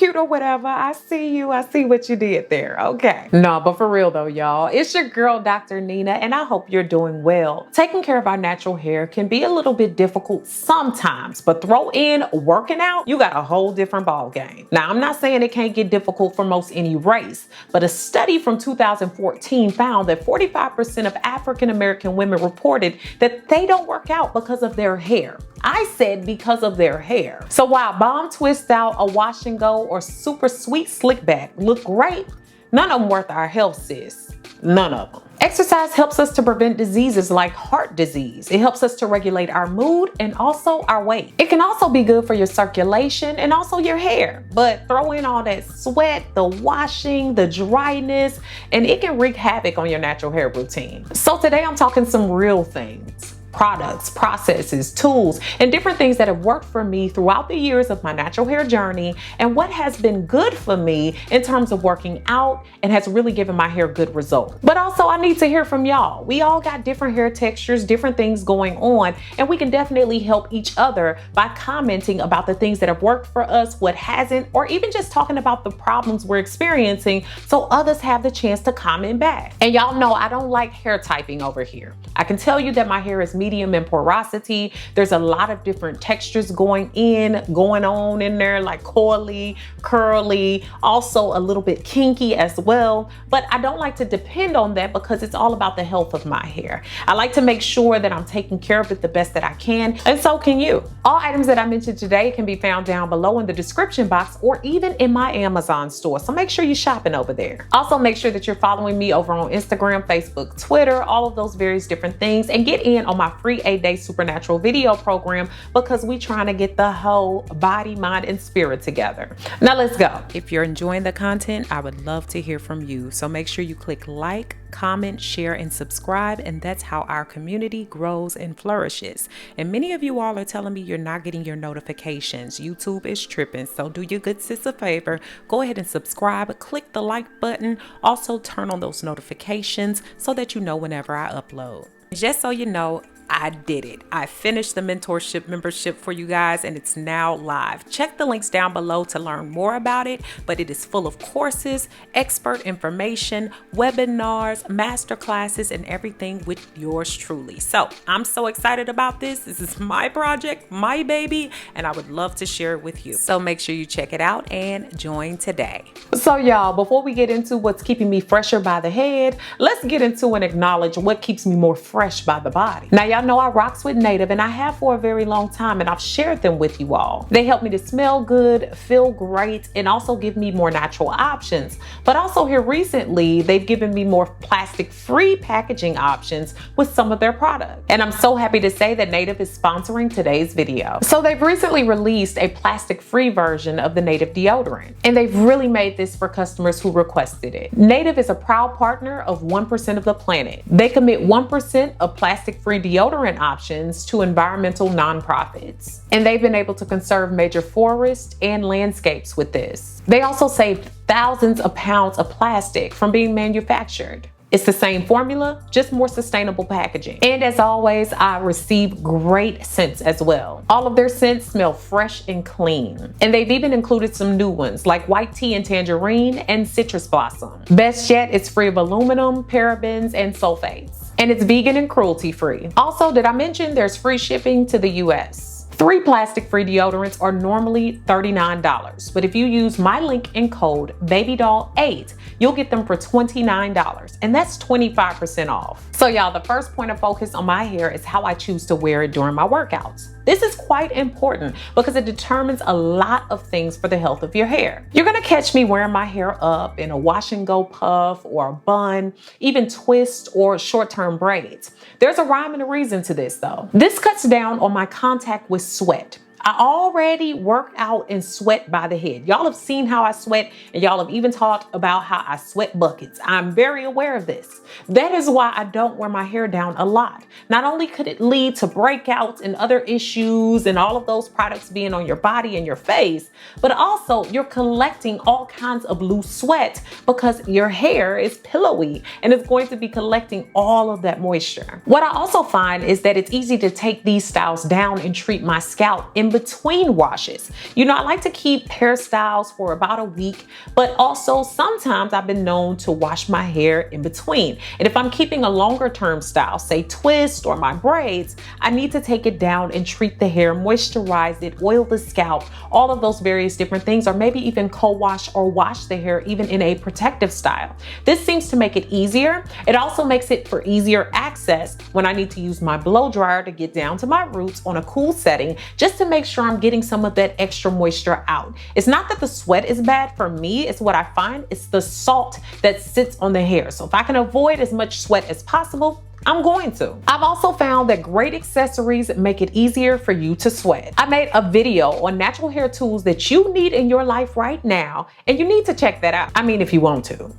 cute or whatever. I see you. I see what you did there. Okay. No, but for real though, y'all, it's your girl, Dr. Nina, and I hope you're doing well. Taking care of our natural hair can be a little bit difficult sometimes, but throw in working out, you got a whole different ball game. Now, I'm not saying it can't get difficult for most any race, but a study from 2014 found that 45% of African American women reported that they don't work out because of their hair. I said because of their hair. So while Bomb Twist Out, a wash and go, or super sweet slick back look great, none of them worth our health, sis. None of them. Exercise helps us to prevent diseases like heart disease. It helps us to regulate our mood and also our weight. It can also be good for your circulation and also your hair. But throw in all that sweat, the washing, the dryness, and it can wreak havoc on your natural hair routine. So today I'm talking some real things. Products, processes, tools, and different things that have worked for me throughout the years of my natural hair journey, and what has been good for me in terms of working out and has really given my hair good results. But also I need to hear from y'all. We all got different hair textures, different things going on, and we can definitely help each other by commenting about the things that have worked for us, what hasn't, or even just talking about the problems we're experiencing so others have the chance to comment back. And y'all know I don't like hair typing over here. I can tell you that my hair is medium in porosity. There's a lot of different textures going on in there, like coily, curly, also a little bit kinky as well. But I don't like to depend on that because it's all about the health of my hair. I like to make sure that I'm taking care of it the best that I can, and so can you. All items that I mentioned today can be found down below in the description box or even in my Amazon store. So make sure you're shopping over there. Also make sure that you're following me over on Instagram, Facebook, Twitter, all of those various different things, and get in on my free 8-day supernatural video program because we trying to get the whole body, mind, and spirit together. Now let's go. If you're enjoying the content, I would love to hear from you. So make sure you click like, comment, share, and subscribe, and that's how our community grows and flourishes. And many of you all are telling me you're not getting your notifications. YouTube is tripping, so do your good sis a favor. Go ahead and subscribe, click the like button, also turn on those notifications so that you know whenever I upload. Just so you know, I did it. I finished the mentorship membership for you guys and it's now live. Check the links down below to learn more about it, but it is full of courses, expert information, webinars, masterclasses, and everything with yours truly. So I'm so excited about this. This is my project, my baby, and I would love to share it with you. So make sure you check it out and join today. So y'all, before we get into what's keeping me fresher by the head, let's get into and acknowledge what keeps me more fresh by the body. Now y'all know I rocks with Native, and I have for a very long time, and I've shared them with you all. They help me to smell good, feel great, and also give me more natural options. But also here recently, they've given me more plastic-free packaging options with some of their products. And I'm so happy to say that Native is sponsoring today's video. So they've recently released a plastic-free version of the Native deodorant, and they've really made this for customers who requested it. Native is a proud partner of 1% of the planet. They commit 1% of plastic-free deodorant options to environmental nonprofits, and they've been able to conserve major forests and landscapes with this. They also saved thousands of pounds of plastic from being manufactured. It's the same formula, just more sustainable packaging. And as always, I receive great scents as well. All of their scents smell fresh and clean. And they've even included some new ones like white tea and tangerine and citrus blossom. Best yet, it's free of aluminum, parabens, and sulfates. And it's vegan and cruelty free. Also, did I mention there's free shipping to the US? 3 plastic-free deodorants are normally $39, but if you use my link and code BabyDoll8, you'll get them for $29, and that's 25% off. So y'all, the first point of focus on my hair is how I choose to wear it during my workouts. This is quite important because it determines a lot of things for the health of your hair. You're gonna catch me wearing my hair up in a wash and go puff or a bun, even twist or short-term braids. There's a rhyme and a reason to this though. This cuts down on my contact with sweat. I already work out and sweat by the head. Y'all have seen how I sweat, and y'all have even talked about how I sweat buckets. I'm very aware of this. That is why I don't wear my hair down a lot. Not only could it lead to breakouts and other issues and all of those products being on your body and your face, but also you're collecting all kinds of loose sweat because your hair is pillowy and it's going to be collecting all of that moisture. What I also find is that it's easy to take these styles down and treat my scalp in between washes. You know, I like to keep hairstyles for about a week, but also sometimes I've been known to wash my hair in between. And if I'm keeping a longer term style, say twist or my braids, I need to take it down and treat the hair, moisturize it, oil the scalp, all of those various different things, or maybe even co-wash or wash the hair even in a protective style. This seems to make it easier. It also makes it for easier access when I need to use my blow dryer to get down to my roots on a cool setting, just to make sure I'm getting some of that extra moisture out. It's not that the sweat is bad for me, it's what I find, it's the salt that sits on the hair. So if I can avoid as much sweat as possible, I'm going to. I've also found that great accessories make it easier for you to sweat. I made a video on natural hair tools that you need in your life right now, and you need to check that out. I mean, if you want to.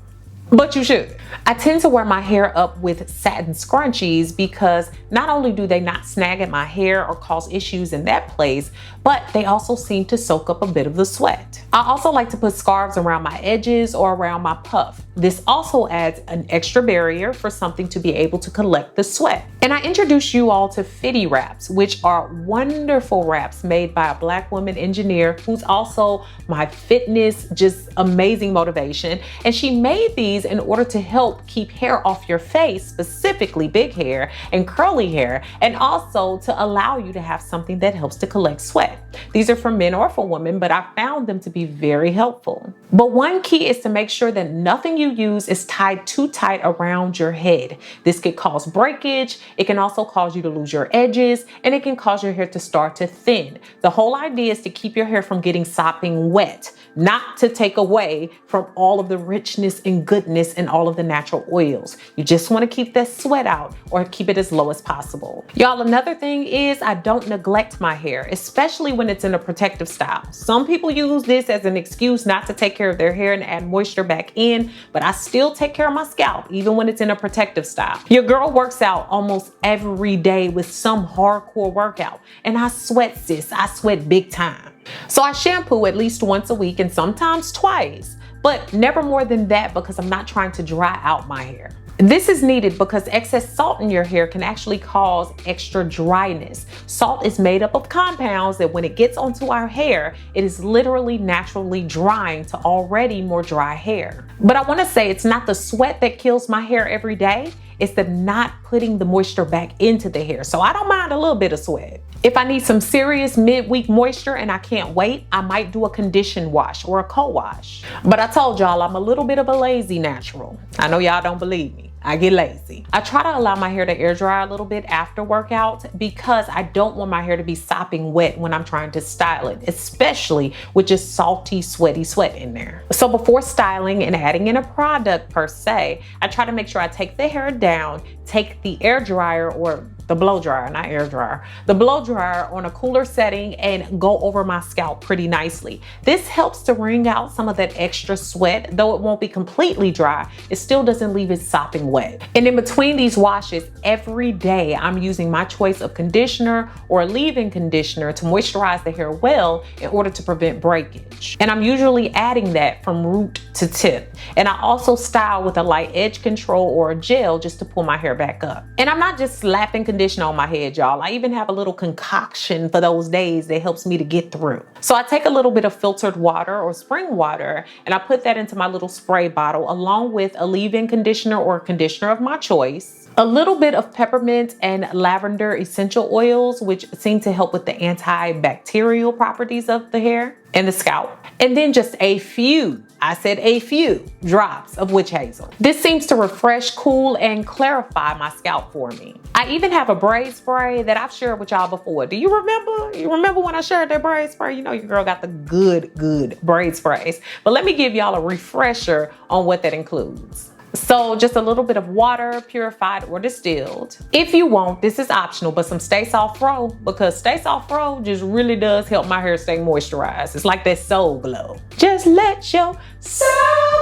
But you should. I tend to wear my hair up with satin scrunchies because not only do they not snag at my hair or cause issues in that place, but they also seem to soak up a bit of the sweat. I also like to put scarves around my edges or around my puff. This also adds an extra barrier for something to be able to collect the sweat. And I introduce you all to Fitty wraps, which are wonderful wraps made by a Black woman engineer who's also my fitness, just amazing motivation. And she made these in order to help keep hair off your face, specifically big hair and curly hair, and also to allow you to have something that helps to collect sweat. These are for men or for women, but I found them to be very helpful. But one key is to make sure that nothing you use is tied too tight around your head. This could cause breakage, it can also cause you to lose your edges, and it can cause your hair to start to thin. The whole idea is to keep your hair from getting sopping wet, not to take away from all of the richness and goodness and all of the natural oils. You just want to keep that sweat out or keep it as low as possible. Y'all, another thing is I don't neglect my hair, especially when it's in a protective style. Some people use this as an excuse not to take care of their hair and add moisture back in, but I still take care of my scalp even when it's in a protective style. Your girl works out almost every day with some hardcore workout, and I sweat, sis. I sweat big time. So I shampoo at least once a week and sometimes twice, but never more than that because I'm not trying to dry out my hair. This is needed because excess salt in your hair can actually cause extra dryness. Salt is made up of compounds that when it gets onto our hair, it is literally naturally drying to already more dry hair. But I want to say it's not the sweat that kills my hair every day. It's the not putting the moisture back into the hair. So I don't mind a little bit of sweat. If I need some serious midweek moisture and I can't wait, I might do a condition wash or a co-wash. But I told y'all I'm a little bit of a lazy natural. I know y'all don't believe me. I get lazy. I try to allow my hair to air dry a little bit after workout because I don't want my hair to be sopping wet when I'm trying to style it, especially with just salty, sweaty sweat in there. So before styling and adding in a product per se, I try to make sure I take the hair down, take the air dryer or the blow dryer, not air dryer, the blow dryer on a cooler setting and go over my scalp pretty nicely. This helps to wring out some of that extra sweat. Though it won't be completely dry, it still doesn't leave it sopping wet. And in between these washes, every day I'm using my choice of conditioner or leave-in conditioner to moisturize the hair well in order to prevent breakage. And I'm usually adding that from root to tip. And I also style with a light edge control or a gel just to pull my hair back up. And I'm not just slapping conditioner on my head, y'all. I even have a little concoction for those days that helps me to get through. So I take a little bit of filtered water or spring water and I put that into my little spray bottle along with a leave-in conditioner or conditioner of my choice, a little bit of peppermint and lavender essential oils, which seem to help with the antibacterial properties of the hair and the scalp, and then just a few, I said a few drops of witch hazel. This seems to refresh, cool, and clarify my scalp for me. I even have a braid spray that I've shared with y'all before. Do you remember? You remember when I shared that braid spray? You know your girl got the good braid sprays. But let me give y'all a refresher on what that includes. So just a little bit of water, purified or distilled. If you want, this is optional, but some Stay Soft Fro, because Stay Soft Fro just really does help my hair stay moisturized. It's like that soul glow. Just let your soul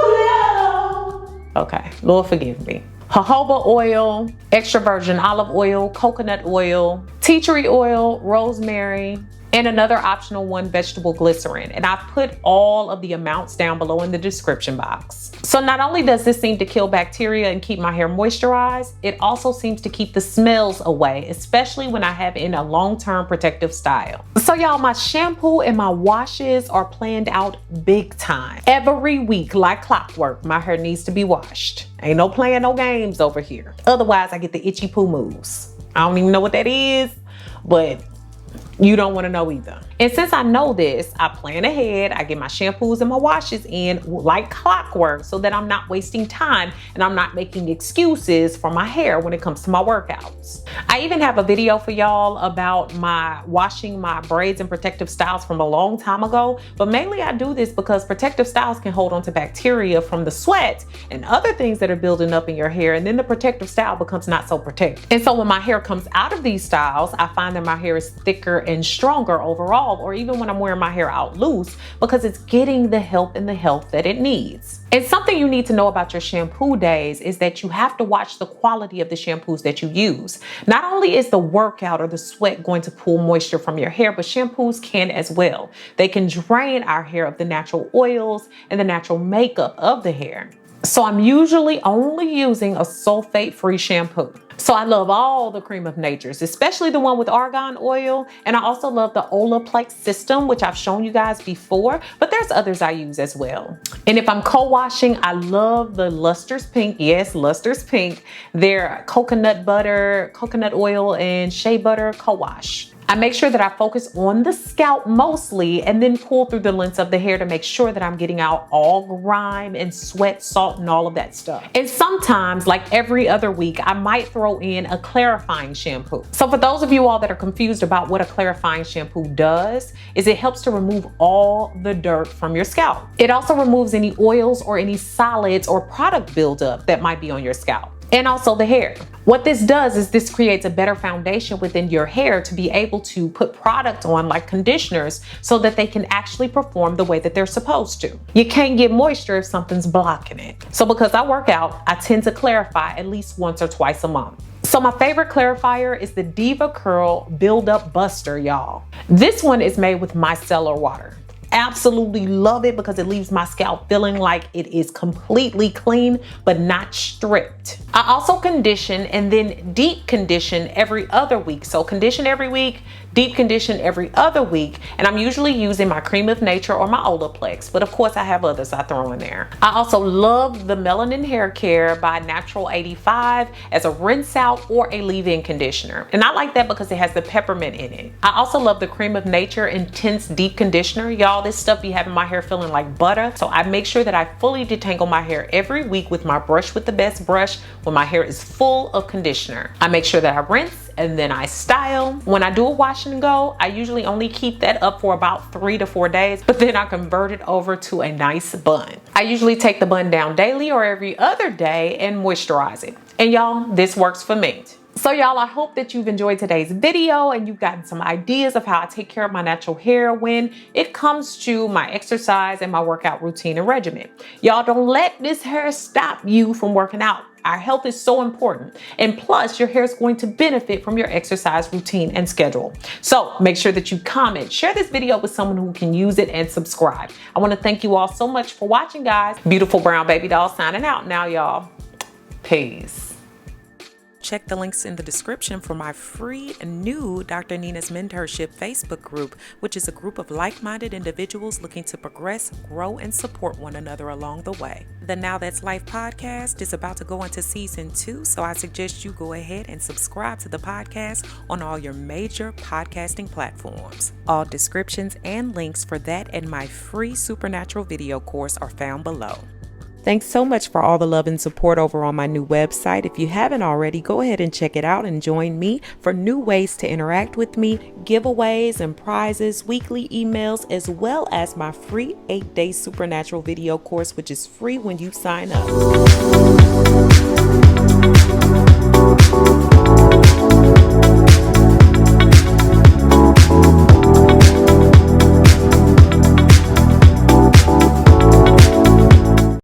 glow. Okay, Lord forgive me. Jojoba oil, extra virgin olive oil, coconut oil, tea tree oil, rosemary, and another optional one, vegetable glycerin. And I've put all of the amounts down below in the description box. So not only does this seem to kill bacteria and keep my hair moisturized, it also seems to keep the smells away, especially when I have in a long-term protective style. So y'all, my shampoo and my washes are planned out big time. Every week, like clockwork, my hair needs to be washed. Ain't no playing no games over here. Otherwise, I get the itchy poo moves. I don't even know what that is, but you don't want to know either. And since I know this, I plan ahead. I get my shampoos and my washes in like clockwork so that I'm not wasting time and I'm not making excuses for my hair when it comes to my workouts. I even have a video for y'all about my washing my braids and protective styles from a long time ago, but mainly I do this because protective styles can hold on to bacteria from the sweat and other things that are building up in your hair, and then the protective style becomes not so protective. And so when my hair comes out of these styles, I find that my hair is thicker and stronger overall, or even when I'm wearing my hair out loose, because it's getting the help and the health that it needs. And something you need to know about your shampoo days is that you have to watch the quality of the shampoos that you use. Not only is the workout or the sweat going to pull moisture from your hair, but shampoos can as well. They can drain our hair of the natural oils and the natural makeup of the hair. So I'm usually only using a sulfate-free shampoo. So I love all the cream of natures, especially the one with argan oil. And I also love the Olaplex system, which I've shown you guys before, but there's others I use as well. And if I'm co-washing, I love the Luster's Pink. Yes, Luster's Pink. Their coconut butter, coconut oil, and shea butter co-wash. I make sure that I focus on the scalp mostly and then pull through the lengths of the hair to make sure that I'm getting out all grime and sweat, salt, and all of that stuff. And sometimes, like every other week, I might throw in a clarifying shampoo. So for those of you all that are confused about what a clarifying shampoo does, is it helps to remove all the dirt from your scalp. It also removes any oils or any solids or product buildup that might be on your scalp. And also the hair. What this does is this creates a better foundation within your hair to be able to put product on like conditioners so that they can actually perform the way that they're supposed to. You can't get moisture if something's blocking it. So because I work out, I tend to clarify at least once or twice a month. So my favorite clarifier is the Diva Curl Build Up Buster, y'all. This one is made with micellar water. Absolutely love it because it leaves my scalp feeling like it is completely clean but not stripped. I also condition and then deep condition every other week. So condition every week, deep condition every other week, and I'm usually using my Cream of Nature or my Olaplex, but of course I have others I throw in there. I also love the Melanin Hair Care by Natural 85 as a rinse out or a leave-in conditioner, and I like that because it has the peppermint in it. I also love the Cream of Nature Intense Deep Conditioner. Y'all, this stuff be having my hair feeling like butter, so I make sure that I fully detangle my hair every week with my Brush with the Best brush when my hair is full of conditioner. I make sure that I rinse and then I style. When I do a wash and go, I usually only keep that up for about 3 to 4 days, but then I convert it over to a nice bun. I usually take the bun down daily or every other day and moisturize it. And y'all, this works for me. So y'all, I hope that you've enjoyed today's video and you've gotten some ideas of how I take care of my natural hair when it comes to my exercise and my workout routine and regimen. Y'all, don't let this hair stop you from working out. Our health is so important. And plus, your hair is going to benefit from your exercise routine and schedule. So make sure that you comment, share this video with someone who can use it, and subscribe. I want to thank you all so much for watching, guys. Beautiful Brown Baby Doll signing out now, y'all. Peace. Check the links in the description for my free new Dr. Nina's Mentorship Facebook group, which is a group of like-minded individuals looking to progress, grow, and support one another along the way. The Now That's Life podcast is about to go into season 2, so I suggest you go ahead and subscribe to the podcast on all your major podcasting platforms. All descriptions and links for that and my free supernatural video course are found below. Thanks so much for all the love and support over on my new website. If you haven't already, go ahead and check it out and join me for new ways to interact with me, giveaways and prizes, weekly emails, as well as my free 8-day supernatural video course, which is free when you sign up.